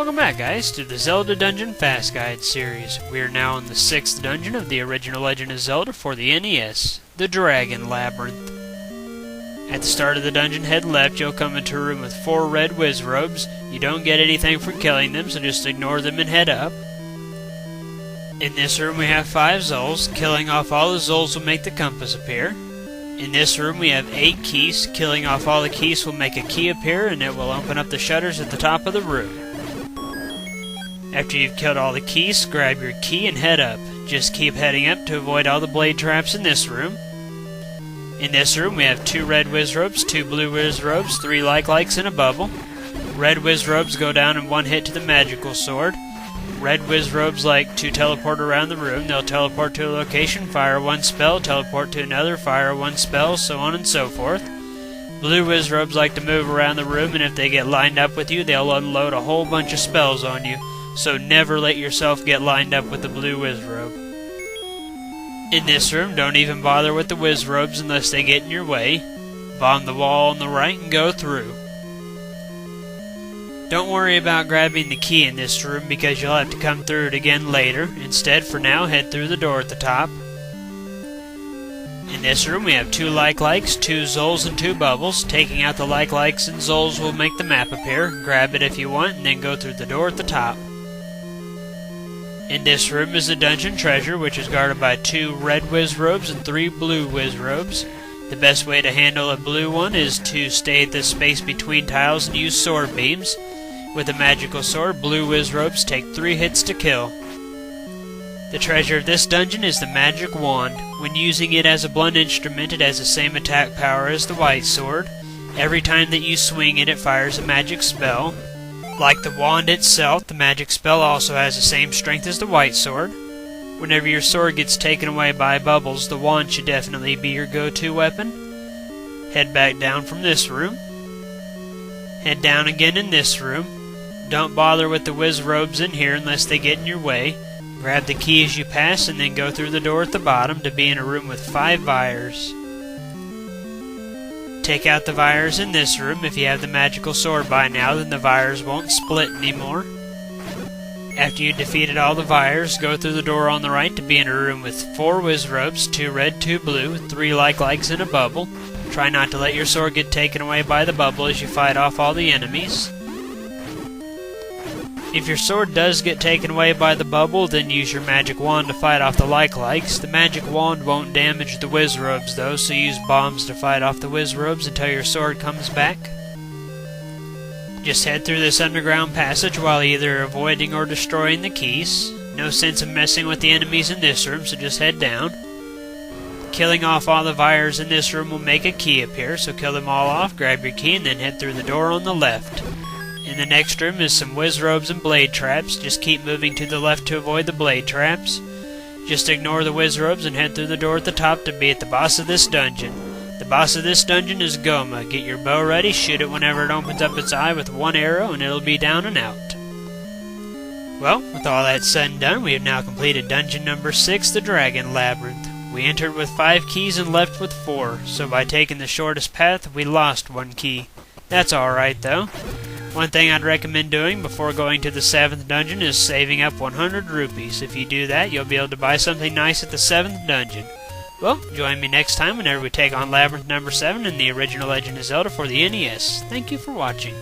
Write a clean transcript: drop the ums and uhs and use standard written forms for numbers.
Welcome back, guys, to the Zelda Dungeon Fast Guide series. We are now in the 6th dungeon of the original Legend of Zelda for the NES, the Dragon Labyrinth. At the start of the dungeon, head left, you'll come into a room with 4 red whiz robes. You don't get anything for killing them, so just ignore them and head up. In this room we have 5 Zols. Killing off all the Zols will make the compass appear. In this room we have 8 keys. Killing off all the keys will make a key appear, and it will open up the shutters at the top of the room. After you've killed all the keys, grab your key and head up. Just keep heading up to avoid all the blade traps in this room. In this room we have 2 red whiz robes, 2 blue whiz robes, 3 like-likes, and a bubble. Red whiz robes go down in 1 hit to the magical sword. Red whiz robes like to teleport around the room. They'll teleport to a location, fire 1 spell, teleport to another, fire 1 spell, so on and so forth. Blue whiz robes like to move around the room, and if they get lined up with you, they'll unload a whole bunch of spells on you. So never let yourself get lined up with the blue whiz robe. In this room, don't even bother with the whiz robes unless they get in your way. Bomb the wall on the right and go through. Don't worry about grabbing the key in this room because you'll have to come through it again later. Instead, for now, head through the door at the top. In this room we have 2 like-likes, 2 Zols, and 2 bubbles. Taking out the like-likes and Zols will make the map appear. Grab it if you want, and then go through the door at the top. In this room is the dungeon treasure, which is guarded by 2 red whiz robes and 3 blue whiz robes. The best way to handle a blue one is to stay at the space between tiles and use sword beams. With a magical sword, blue whiz robes take 3 hits to kill. The treasure of this dungeon is the magic wand. When using it as a blunt instrument, it has the same attack power as the white sword. Every time that you swing it, it fires a magic spell. Like the wand itself, the magic spell also has the same strength as the white sword. Whenever your sword gets taken away by bubbles, the wand should definitely be your go-to weapon. Head back down from this room. Head down again in this room. Don't bother with the whiz robes in here unless they get in your way. Grab the key as you pass and then go through the door at the bottom to be in a room with 5 vires. Take out the vires in this room. If you have the magical sword by now, then the vires won't split anymore. After you've defeated all the vires, go through the door on the right to be in a room with 4 whiz robes, 2 red, 2 blue, 3 like-likes, and a bubble. Try not to let your sword get taken away by the bubble as you fight off all the enemies. If your sword does get taken away by the bubble, then use your magic wand to fight off the like-likes. The magic wand won't damage the whiz robes though, so use bombs to fight off the whiz robes until your sword comes back. Just head through this underground passage while either avoiding or destroying the keys. No sense of messing with the enemies in this room, so just head down. Killing off all the vires in this room will make a key appear, so kill them all off, grab your key, and then head through the door on the left. In the next room is some whiz robes and blade traps. Just keep moving to the left to avoid the blade traps. Just ignore the whiz robes and head through the door at the top to be at the boss of this dungeon. The boss of this dungeon is Goma. Get your bow ready, shoot it whenever it opens up its eye with 1 arrow, and it'll be down and out. Well, with all that said and done, we have now completed dungeon number 6, the Dragon Labyrinth. We entered with 5 keys and left with 4, so by taking the shortest path, we lost 1 key. That's alright though. One thing I'd recommend doing before going to the 7th dungeon is saving up 100 rupees. If you do that, you'll be able to buy something nice at the 7th dungeon. Well, join me next time whenever we take on Labyrinth number 7 in the original Legend of Zelda for the NES. Thank you for watching.